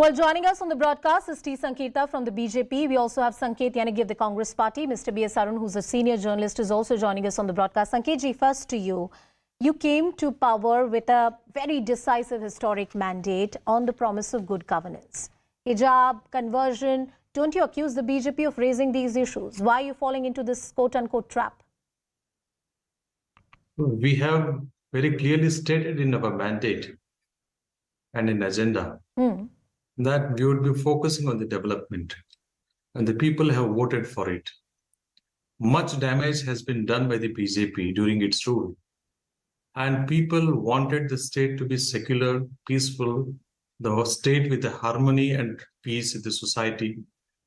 Well, joining us on the broadcast is T. Sanketa from the BJP. We also have Sanket Yanagi of the Congress party. Mr. B.S. Arun, who's a senior journalist, is also joining us on the broadcast. Sanketji, first to you. You came to power with a very decisive historic mandate on the promise of good governance. Hijab, conversion. Don't you accuse the BJP of raising these issues? Why are you falling into this quote-unquote trap? We have very clearly stated in our mandate and in agenda that we would be focusing on the development, and the people have voted for it. Much damage has been done by the BJP during its rule, and people wanted the state to be secular, peaceful, the state with the harmony and peace in the society,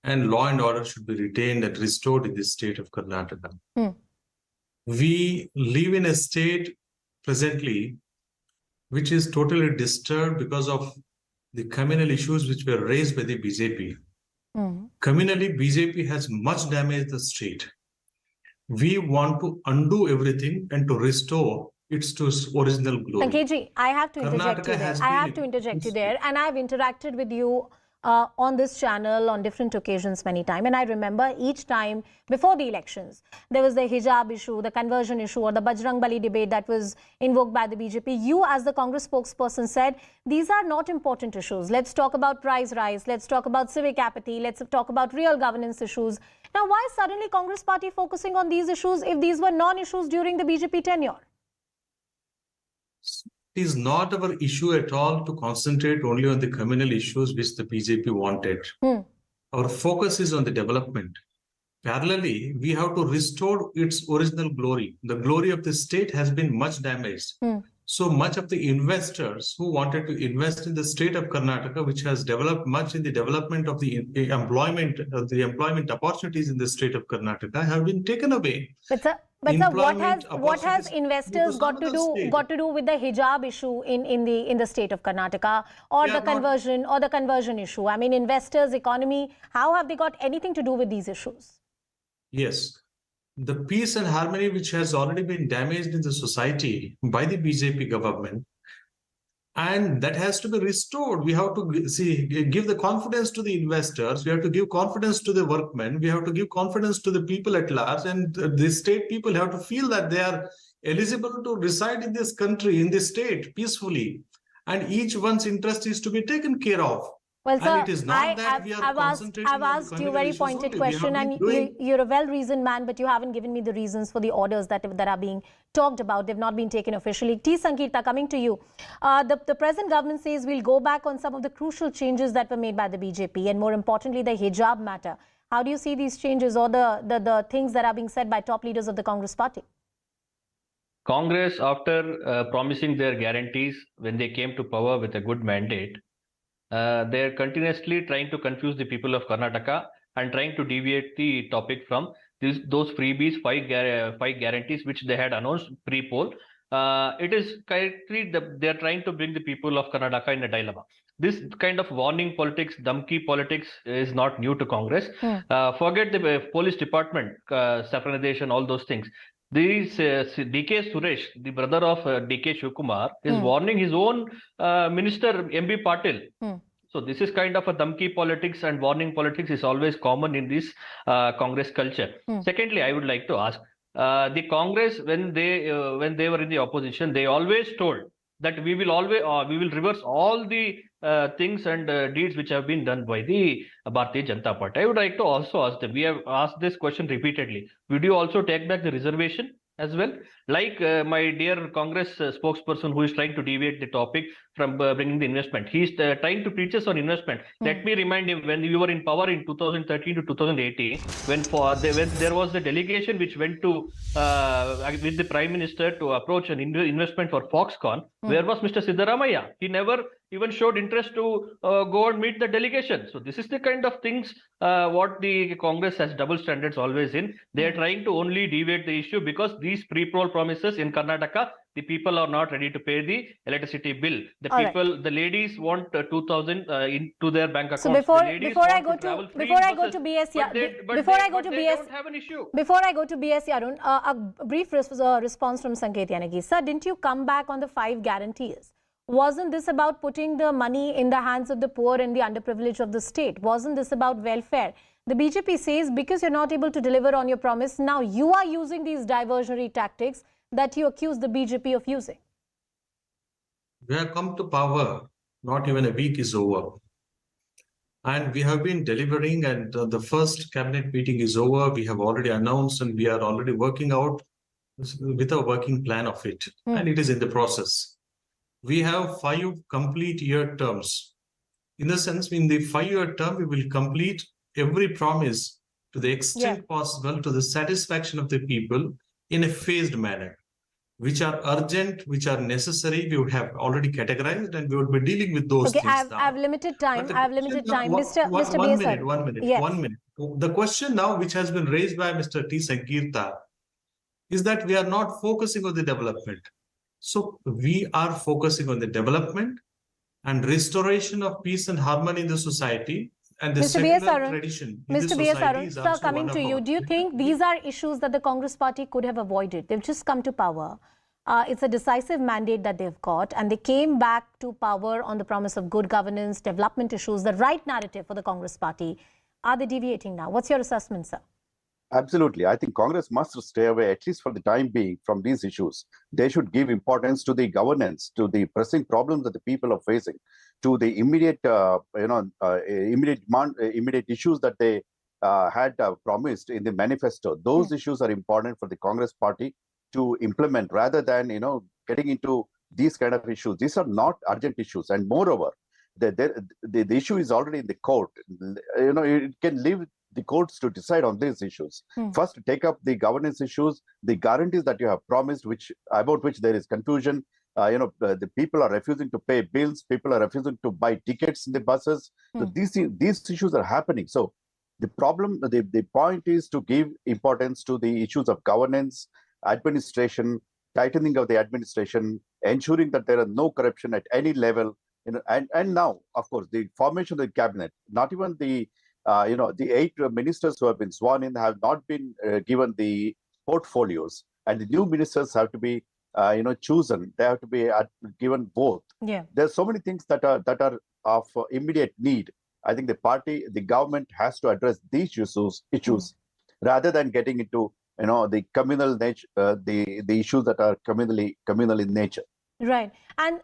and law and order should be retained and restored in the state of Karnataka. We live in a state presently which is totally disturbed because of the communal issues which were raised by the BJP. Communally, BJP has much damaged the state. We want to undo everything and to restore its to its original glory. Sanketji, I have to interject you there. And I've interacted with you on this channel on different occasions many times. And I remember each time before the elections, there was the hijab issue, the conversion issue, or the Bajrangbali debate that was invoked by the BJP. You, as the Congress spokesperson, said these are not important issues. Let's talk about price rise. Let's talk about civic apathy. Let's talk about real governance issues. Now, why suddenly Congress party focusing on these issues if these were non-issues during the BJP tenure? It is not our issue at all to concentrate only on the communal issues which the BJP wanted. Our focus is on the development. Parallelly, we have to restore its original glory. The glory of the state has been much damaged. So much of the investors who wanted to invest in the state of Karnataka, which has developed much in the development of the employment opportunities in the state of Karnataka, have been taken away. But sir, what has investors got to do with the hijab issue in the state of Karnataka, or the conversion issue? I mean, investors, economy, how have they got anything to do with these issues? Yes. The peace and harmony which has already been damaged in the society by the BJP government, and that has to be restored. We have to give the confidence to the investors. We have to give confidence to the workmen. We have to give confidence to the people at large, and the state people have to feel that they are eligible to reside in this country, in this state, peacefully, and each one's interest is to be taken care of. Well, sir, and it is not that we are concentrating I've asked you a very pointed question, and you're a well-reasoned man, but you haven't given me the reasons for the orders that are being talked about. They've not been taken officially. T. Sankirta, coming to you. The present government says we'll go back on some of the crucial changes that were made by the BJP, and more importantly, the hijab matter. How do you see these changes, or the things that are being said by top leaders of the Congress party? Congress, after promising their guarantees when they came to power with a good mandate, they're continuously trying to confuse the people of Karnataka and trying to deviate the topic from those freebies, five guarantees which they had announced pre-poll. It is currently they're trying to bring the people of Karnataka in a dilemma. This kind of warning politics, dumpy politics is not new to Congress. Forget the police department, saffronization, all those things. This D.K. Suresh, the brother of D.K. Shivkumar, is warning his own minister, M.B. Patil. So this is kind of a dhamki politics, and warning politics is always common in this Congress culture. Secondly, I would like to ask, the Congress, when they were in the opposition, they always told that we will reverse all the things and deeds which have been done by the Bharatiya Janata Party. I would like to also ask them, we have asked this question repeatedly, would you also take back the reservation as well? Like my dear Congress spokesperson who is trying to deviate the topic from bringing the investment. He is trying to preach us on investment. Let me remind him, when you were in power in 2013 to 2018, when there was the delegation which went to with the Prime Minister to approach an investment for Foxconn, where was Mr. Siddaramaiah? He never even showed interest to go and meet the delegation. So this is the kind of things what the Congress has double standards always in. They are trying to only deviate the issue because these pre-poll promises in Karnataka, the people are not ready to pay the electricity bill. The people, the ladies want 2,000 into their bank accounts. So before I go to BS Yarun, a brief response from Sanket Yanagi. Sir, didn't you come back on the 5 guarantees? Wasn't this about putting the money in the hands of the poor and the underprivileged of the state? Wasn't this about welfare? The BJP says because you're not able to deliver on your promise, now you are using these diversionary tactics that you accuse the BJP of using. We have come to power, not even a week is over. And we have been delivering, and the first cabinet meeting is over. We have already announced, and we are already working out with a working plan of it. And it is in the process. We have 5 complete year terms. In the sense, in the 5-year term, we will complete every promise to the extent possible to the satisfaction of the people in a phased manner, which are urgent, which are necessary. We would have already categorized, and we would be dealing with those things. I have limited time. Mr. One minute. The question now, which has been raised by Mr. T. Sankirta, is that we are not focusing on the development. So we are focusing on the development and restoration of peace and harmony in the society, and the secular tradition in the society is also coming to you. Do you think these are issues that the Congress party could have avoided? They've just come to power. It's a decisive mandate that they've got, and they came back to power on the promise of good governance, development issues, the right narrative for the Congress party. Are they deviating now? What's your assessment, sir? Absolutely. I think Congress must stay away, at least for the time being, from these issues. They should give importance to the governance, to the pressing problems that the people are facing, to the immediate, immediate issues that they had promised in the manifesto. Those issues are important for the Congress party to implement, rather than getting into these kind of issues. These are not urgent issues, and moreover, the issue is already in the court. It can leave the courts to decide on these issues. First, take up the governance issues, the guarantees that you have promised, about which there is confusion. The people are refusing to pay bills. People are refusing to buy tickets in the buses. So these issues are happening. So the problem, the point is to give importance to the issues of governance, administration, tightening of the administration, ensuring that there are no corruption at any level. And now, of course, the formation of the cabinet. Not even the 8 ministers who have been sworn in have not been given the portfolios, and the new ministers have to be chosen. They have to be given both. Yeah, there's so many things that are of immediate need. I think the government has to address these issues rather than getting into the communal nature, the issues that are communal in nature. Right. And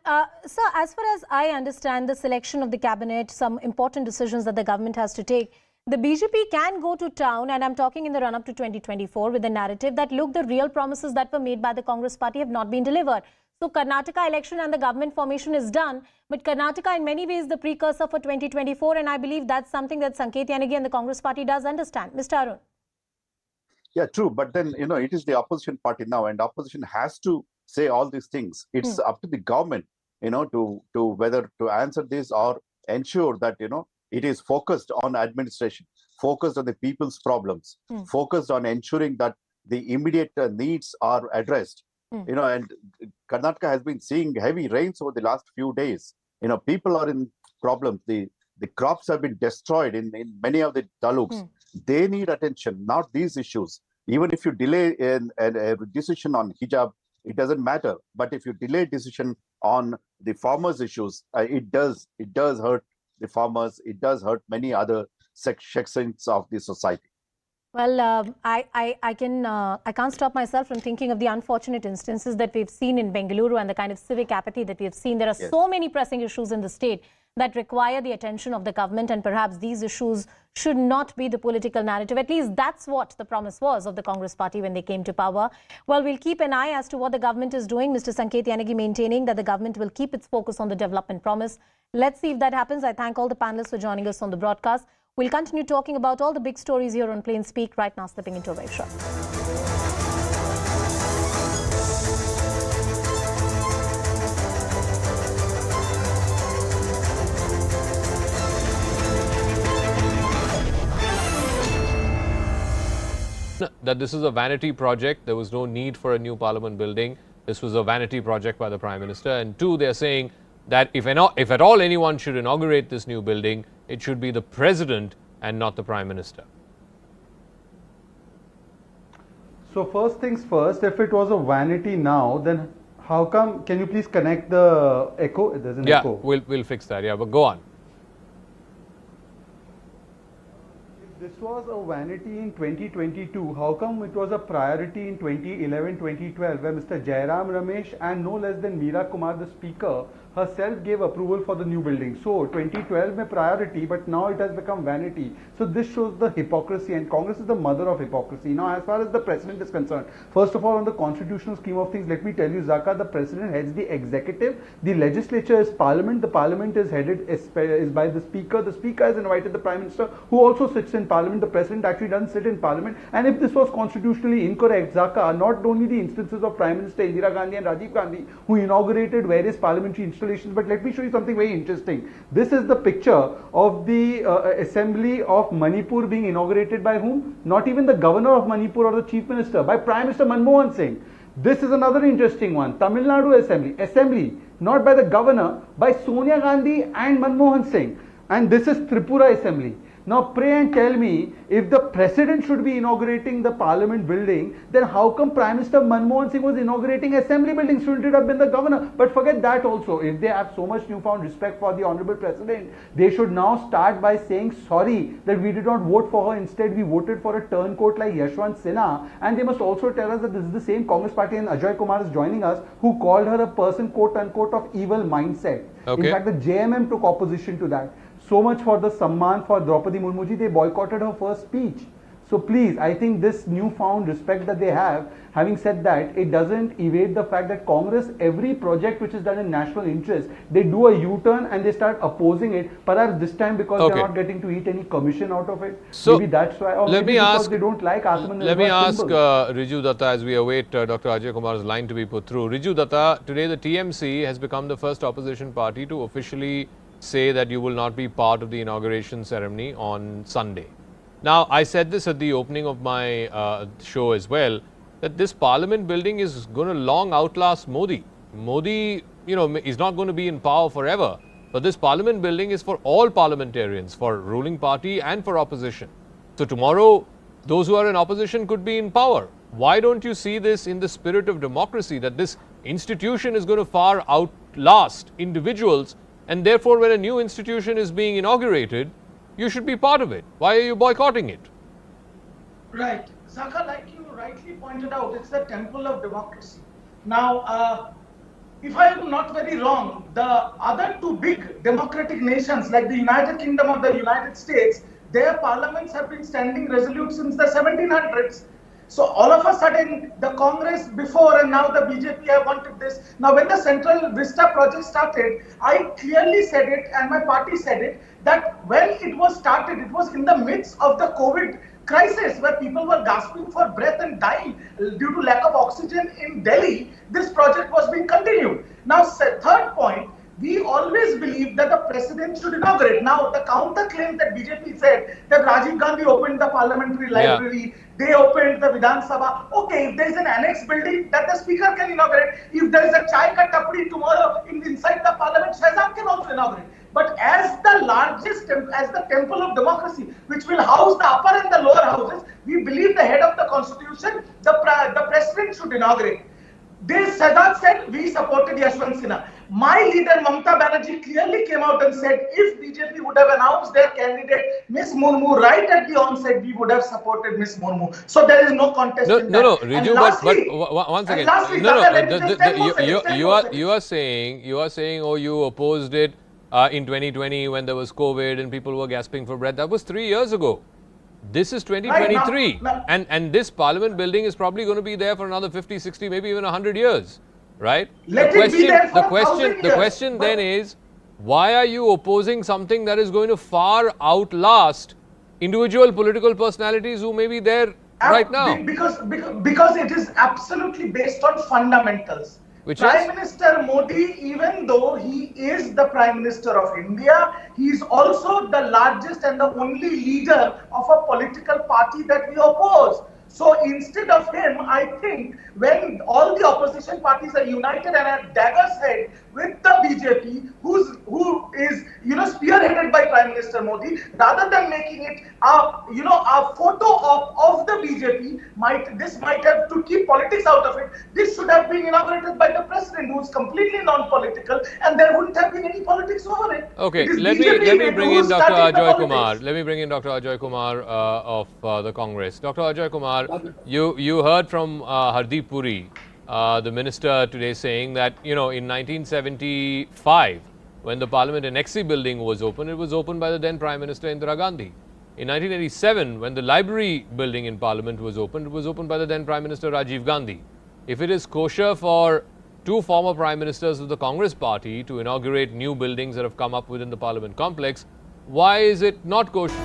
sir, as far as I understand the selection of the cabinet, some important decisions that the government has to take, the BJP can go to town, and I'm talking in the run-up to 2024, with the narrative that, look, the real promises that were made by the Congress party have not been delivered. So Karnataka election and the government formation is done, but Karnataka in many ways the precursor for 2024, and I believe that's something that Sanket Yanagi and the Congress party does understand. Mr. Arun. Yeah, true. But then, it is the opposition party now, and opposition has to say all these things. It's up to the government, to whether to answer this or ensure that, it is focused on administration, focused on the people's problems, focused on ensuring that the immediate needs are addressed. And Karnataka has been seeing heavy rains over the last few days. People are in problems. The crops have been destroyed in many of the taluks. They need attention, not these issues. Even if you delay a decision on hijab, it doesn't matter. But if you delay decision on the farmers' issues, it does hurt the farmers. It does hurt many other sections of the society. Well, I can't stop myself from thinking of the unfortunate instances that we've seen in Bengaluru and the kind of civic apathy that we've seen. There are so many pressing issues in the state that require the attention of the government, and perhaps these issues should not be the political narrative. At least that's what the promise was of the Congress party when they came to power. Well, we'll keep an eye as to what the government is doing. Mr. Sanket Yanagi maintaining that the government will keep its focus on the development promise. Let's see if that happens. I thank all the panelists for joining us on the broadcast. We'll continue talking about all the big stories here on Plain Speak right now, slipping into a very short. That this is a vanity project. There was no need for a new parliament building. This was a vanity project by the Prime Minister. And two, they're saying that if at all anyone should inaugurate this new building, it should be the President and not the Prime Minister. So first things first, if it was a vanity now, then how come, can you please connect the echo? There's an echo. Yeah, we'll fix that. Yeah, but go on. This was a vanity in 2022. How come it was a priority in 2011-2012, where Mr. Jairam Ramesh and no less than Meera Kumar, the Speaker, herself gave approval for the new building? So 2012 mein priority, but now it has become vanity. So this shows the hypocrisy, and Congress is the mother of hypocrisy. Now, as far as the President is concerned, first of all, on the constitutional scheme of things, let me tell you, Zaka, the President heads the executive, the legislature is Parliament, the Parliament is headed is by the Speaker. The Speaker has invited the Prime Minister, who also sits in Parliament. The President actually doesn't sit in Parliament. And if this was constitutionally incorrect, Zaka, not only the instances of Prime Minister Indira Gandhi and Rajiv Gandhi, who inaugurated various parliamentary installations, but let me show you something very interesting. This is the picture of the Assembly of Manipur being inaugurated by whom? Not even the Governor of Manipur or the Chief Minister, by Prime Minister Manmohan Singh. This is another interesting one. Tamil Nadu Assembly, not by the Governor, by Sonia Gandhi and Manmohan Singh. And this is Tripura Assembly. Now pray and tell me, if the president should be inaugurating the parliament building, then how come Prime Minister Manmohan Singh was inaugurating assembly buildings? Shouldn't it have been the governor? But forget that also. If they have so much newfound respect for the honorable president, they should now start by saying sorry that we did not vote for her. Instead, we voted for a turncoat like Yashwant Sinha. And they must also tell us that this is the same Congress party, and Ajay Kumar is joining us, who called her a person, quote unquote, of evil mindset. Okay. In fact, the JMM took opposition to that. So much for the Samman for Draupadi Murmuji, they boycotted her first speech. So please, I think this newfound respect that they have, having said that, it doesn't evade the fact that Congress, every project which is done in national interest, they do a U-turn and they start opposing it. Perhaps this time because they're not getting to eat any commission out of it. So maybe that's why, or maybe because they don't like Atmanirbhar. Let me ask Riju Datta, as we await Dr. Ajay Kumar's line to be put through. Riju Datta, today the TMC has become the first opposition party to officially say that you will not be part of the inauguration ceremony on Sunday. Now, I said this at the opening of my show as well, that this parliament building is going to long outlast Modi. Modi, is not going to be in power forever. But this parliament building is for all parliamentarians, for ruling party and for opposition. So tomorrow, those who are in opposition could be in power. Why don't you see this in the spirit of democracy, that this institution is going to far outlast individuals, and therefore when a new institution is being inaugurated, you should be part of it. Why are you boycotting it? Right. Zaka, like you rightly pointed out, it's the temple of democracy. Now, if I am not very wrong, the other two big democratic nations like the United Kingdom of the United States, their parliaments have been standing resolute since the 1700s. So all of a sudden, the Congress before and now the BJP have wanted this. Now when the Central Vista project started, I clearly said it and my party said it, that when it was started, it was in the midst of the COVID crisis where people were gasping for breath and dying due to lack of oxygen in Delhi. This project was being continued. Now, third point, we always believe that the president should inaugurate. Now, the counter-claim that BJP said that Rajiv Gandhi opened the parliamentary library, they opened the Vidhan Sabha. Okay, if there is an annex building that the speaker can inaugurate, if there is a chai ka tapdi tomorrow inside the parliament, Shahzad can also inaugurate. But as the largest, as the temple of democracy, which will house the upper and the lower houses, we believe the head of the constitution, the president should inaugurate. This Shahzad said, we supported Yashwant Sinha. My leader Mamata Banerjee clearly came out and said, if BJP would have announced their candidate, Miss Murmu, right at the onset, we would have supported Miss Murmu. So there is no contest in that. No, Riju, but once again, you are saying, oh, you opposed it in 2020 when there was COVID and people were gasping for breath. That was 3 years ago. This is 2023, right, and this parliament building is probably going to be there for another 50, 60, maybe even 100 years, right? The question then is, why are you opposing something that is going to far outlast individual political personalities who may be there right now? Because it is absolutely based on fundamentals. Prime Minister Modi, even though he is the Prime Minister of India, he is also the largest and the only leader of a political party that we oppose. So instead of him, I think when all the opposition parties are united and at dagger's head with the BJP, who is spearheaded by Prime Minister Modi, rather than making it a photo of the BJP, this might have, to keep politics out of it, this should have been inaugurated by the president, who is completely non-political, and there wouldn't have been any politics over it. Okay, let me bring in Dr. Ajay Kumar. Let me bring in Dr. Ajay Kumar of the Congress. Dr. Ajay Kumar, you heard from Hardeep Puri, the minister today, saying that in 1975, when the Parliament Annexi building was opened, it was opened by the then Prime Minister Indira Gandhi. In 1987, when the library building in Parliament was opened, it was opened by the then Prime Minister Rajiv Gandhi. If it is kosher for two former Prime Ministers of the Congress party to inaugurate new buildings that have come up within the Parliament complex, why is it not kosher?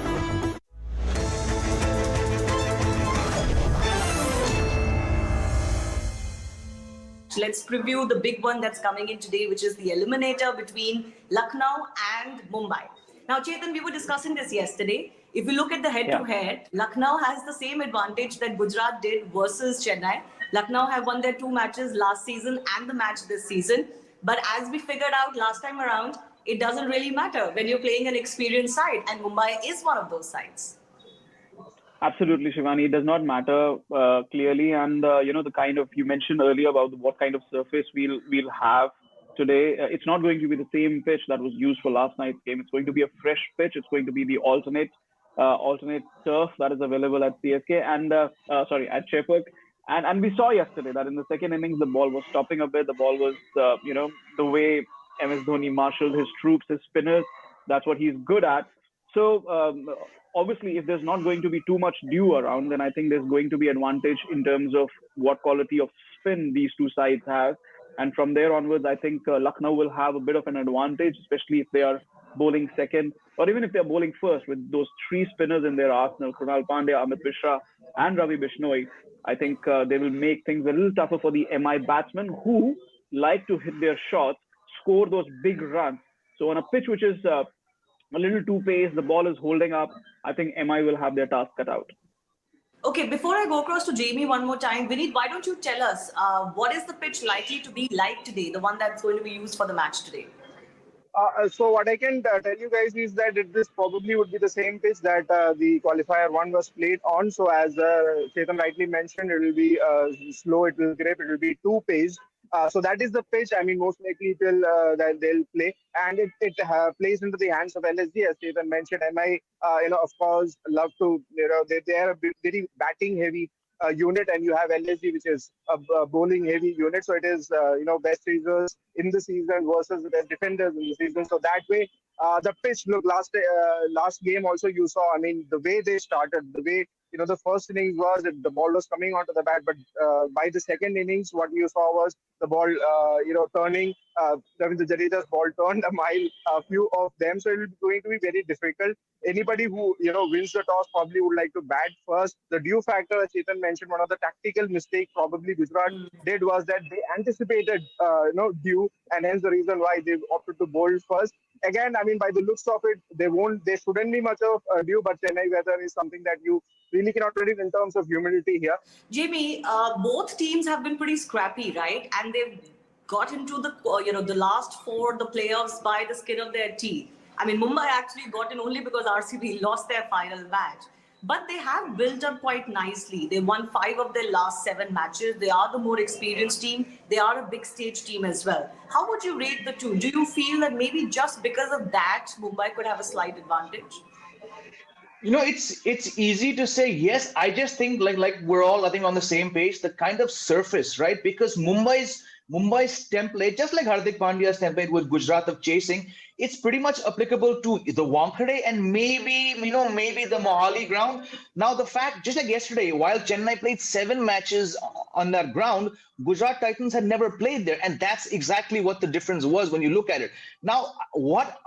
Let's preview the big one that's coming in today, which is the eliminator between Lucknow and Mumbai. Now, Chetan, we were discussing this yesterday. If you look at the head-to-head, Lucknow has the same advantage that Gujarat did versus Chennai. Lucknow have won their 2 matches last season and the match this season. But as we figured out last time around, it doesn't really matter when you're playing an experienced side, and Mumbai is one of those sides. Absolutely, Shivani. It does not matter clearly, and the kind of you mentioned earlier about what kind of surface we'll have today. It's not going to be the same pitch that was used for last night's game. It's going to be a fresh pitch. It's going to be the alternate turf that is available at CSK and at Chepauk. And we saw yesterday that in the second innings the ball was stopping a bit. The ball was the way MS Dhoni marshaled his troops, his spinners. That's what he's good at. So obviously, if there's not going to be too much dew around, then I think there's going to be advantage in terms of what quality of spin these two sides have. And from there onwards, I think Lucknow will have a bit of an advantage, especially if they are bowling second, or even if they're bowling first with those three spinners in their arsenal, Krunal Pandya, Amit Mishra, and Ravi Bishnoi. I think they will make things a little tougher for the MI batsmen who like to hit their shots, score those big runs. So on a pitch which is a little too paced, the ball is holding up, I think MI will have their task cut out. Okay, before I go across to Jamie one more time, Vineet, why don't you tell us what is the pitch likely to be like today, the one that's going to be used for the match today? So what I can tell you guys is that this probably would be the same pitch that the qualifier 1 was played on. So as Chetan rightly mentioned, it will be slow, it will grip, it will be two-paced. So that is the pitch. I mean, most likely that they'll play, and it plays into the hands of LSG, as Chetan mentioned. MI, of course, love to, they are a very batting heavy unit, and you have LSG, which is a bowling heavy unit. So it is, best chasers in the season versus the best defenders in the season. So that way, the pitch, look, last game also you saw, I mean, the way they started, the way, the first innings was that the ball was coming onto the bat, but by the second innings, what you saw was the ball, turning, Ravindra Jadeja's ball turned a mile, a few of them. So it is going to be very difficult. Anybody who, wins the toss probably would like to bat first. The dew factor, as Chetan mentioned, one of the tactical mistakes probably Gujarat did was that they anticipated, dew, and hence the reason why they opted to bowl first. Again, I mean, by the looks of it, there shouldn't be much of dew, but Chennai weather is something that you really cannot predict in terms of humidity here. Jamie, both teams have been pretty scrappy, right? And they've got into the last four, the playoffs by the skin of their teeth. I mean, Mumbai actually got in only because RCB lost their final match. But they have built up quite nicely. They won 5 of their last 7 matches. They are the more experienced team. They are a big stage team as well. How would you rate the two? Do you feel that maybe just because of that, Mumbai could have a slight advantage? It's easy to say yes. I just think like we're all, I think, on the same page. The kind of surface, right? Because Mumbai's template, just like Hardik Pandya's template with Gujarat of chasing, it's pretty much applicable to the Wankhede and maybe the Mohali ground. Now the fact, just like yesterday, while Chennai played 7 matches on that ground, Gujarat Titans had never played there, and that's exactly what the difference was when you look at it. Now,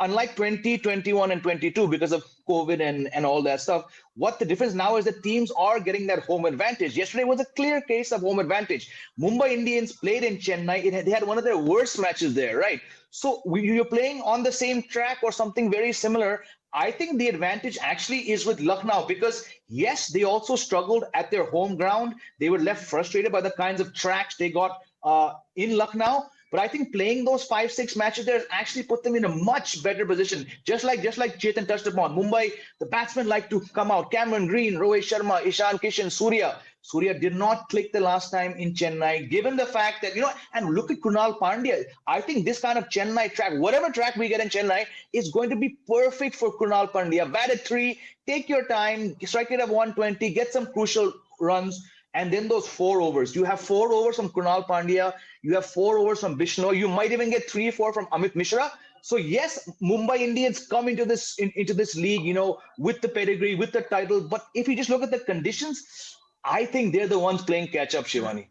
unlike 20, 21, and 22, because of COVID and all that stuff, what the difference now is that teams are getting that home advantage. Yesterday was a clear case of home advantage. Mumbai Indians played in Chennai. They had one of their worst matches there, right? So you're playing on the same track or something very similar. I think the advantage actually is with Lucknow because, yes, they also struggled at their home ground. They were left frustrated by the kinds of tracks they got in Lucknow. But I think playing those 5-6 matches there actually put them in a much better position. Just like Chetan touched upon, Mumbai, the batsmen like to come out. Cameron Green, Rohit Sharma, Ishan Kishan, Surya. Surya did not click the last time in Chennai, given the fact that, and look at Krunal Pandya. I think this kind of Chennai track, whatever track we get in Chennai, is going to be perfect for Krunal Pandya. Bat at 3, take your time, strike it at 120, get some crucial runs, and then those 4 overs. You have 4 overs from Krunal Pandya, you have 4 overs from Bishnoi, you might even get 3-4 from Amit Mishra. So yes, Mumbai Indians come into this league, with the pedigree, with the title. But if you just look at the conditions, I think they're the ones playing catch up, Shivani.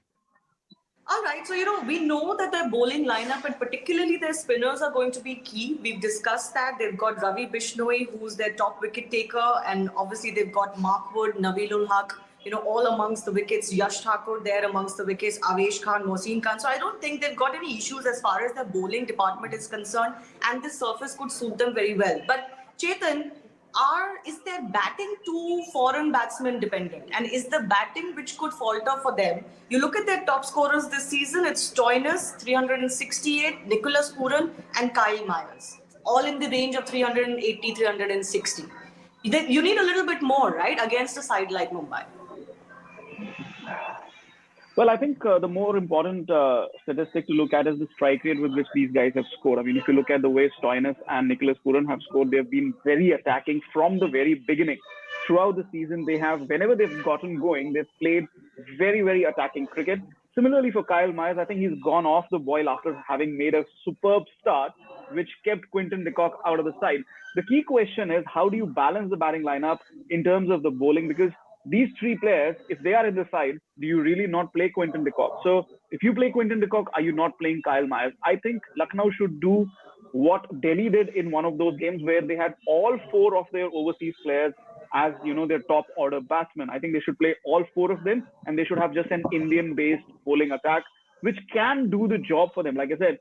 All right. So, we know that their bowling lineup and particularly their spinners are going to be key. We've discussed that. They've got Ravi Bishnoi, who's their top wicket taker. And obviously they've got Mark Wood, Naveelul Haq, all amongst the wickets. Yash Thakur there amongst the wickets, Avesh Khan, Mohsin Khan. So I don't think they've got any issues as far as their bowling department is concerned. And this surface could suit them very well. But Chetan, is their batting too foreign batsman dependent? And is the batting which could falter for them? You look at their top scorers this season, it's Stoinis, 368, Nicholas Pooran, and Kyle Myers. all in the range of 380, 360. You need a little bit more, right, against a side like Mumbai. Well, I think the more important statistic to look at is the strike rate with which these guys have scored. I mean, if you look at the way Stoinis and Nicholas Pooran have scored, they've been very attacking from the very beginning. Throughout the season, whenever they've gotten going, they've played very, very attacking cricket. Similarly for Kyle Myers, I think he's gone off the boil after having made a superb start, which kept Quinton de Kock out of the side. The key question is, how do you balance the batting lineup in terms of the bowling? Because these three players, if they are in the side, do you really not play Quinton de Kock? So if you play Quinton de Kock, are you not playing Kyle Myers? I think Lucknow should do what Delhi did in one of those games where they had all four of their overseas players as, their top order batsmen. I think they should play all four of them, and they should have just an Indian-based bowling attack, which can do the job for them. Like I said,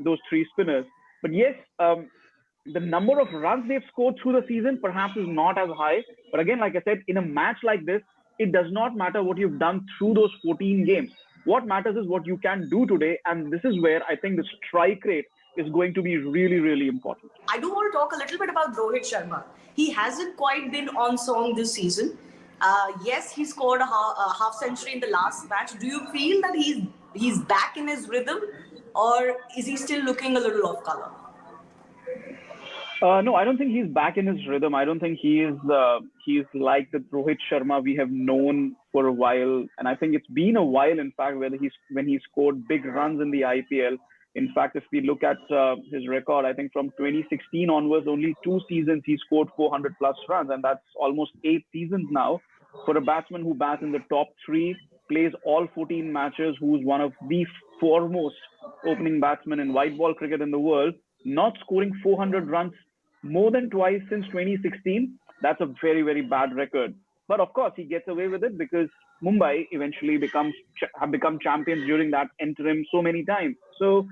those three spinners. But yes, the number of runs they've scored through the season perhaps is not as high. But again, like I said, in a match like this, it does not matter what you've done through those 14 games. What matters is what you can do today. And this is where I think the strike rate is going to be really, really important. I do want to talk a little bit about Rohit Sharma. He hasn't quite been on song this season. Yes, he scored a half century in the last match. Do you feel that he's back in his rhythm, or is he still looking a little off color? No, I don't think he's back in his rhythm. I don't think he's like the Rohit Sharma we have known for a while. And I think it's been a while, in fact, when he scored big runs in the IPL. In fact, if we look at his record, I think from 2016 onwards, only 2 seasons he scored 400 plus runs. And that's almost 8 seasons now for a batsman who bats in the top 3, plays all 14 matches, who's one of the foremost opening batsmen in white ball cricket in the world, not scoring 400 runs more than twice since 2016. That's a very, very bad record. But of course, he gets away with it because Mumbai eventually have become champions during that interim so many times. So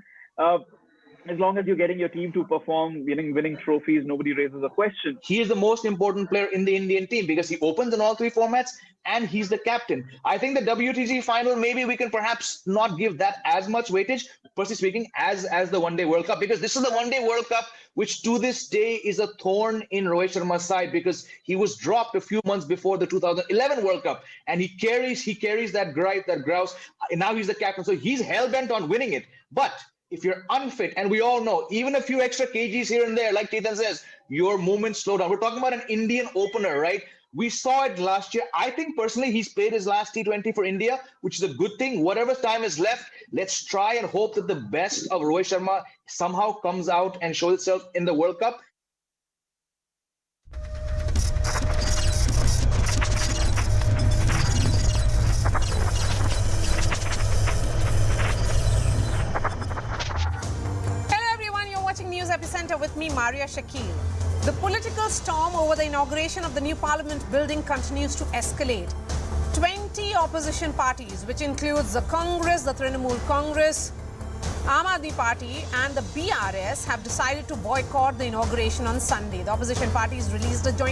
as long as you're getting your team to perform, winning trophies, nobody raises a question. He is the most important player in the Indian team because he opens in all 3 formats and he's the captain. I think the WTC final, maybe we can perhaps not give that as much weightage, personally speaking, as the One-Day World Cup, because this is the One-Day World Cup which to this day is a thorn in Rohit Sharma's side because he was dropped a few months before the 2011 World Cup, and he carries that grouse, and now he's the captain, so he's hell-bent on winning it. But if you're unfit, and we all know, even a few extra kgs here and there, like Chetan says, your movements slow down. We're talking about an Indian opener, right? We saw it last year. I think personally he's played his last T20 for India, which is a good thing. Whatever time is left, let's try and hope that the best of Rohit Sharma somehow comes out and shows itself in the World Cup. News Epicenter with me, Maria Shakil. The political storm over the inauguration of the new parliament building continues to escalate. 20 opposition parties, which includes the Congress, the Trinamool Congress, Aam Aadmi Party and the BRS, have decided to boycott the inauguration on Sunday. The opposition parties released a joint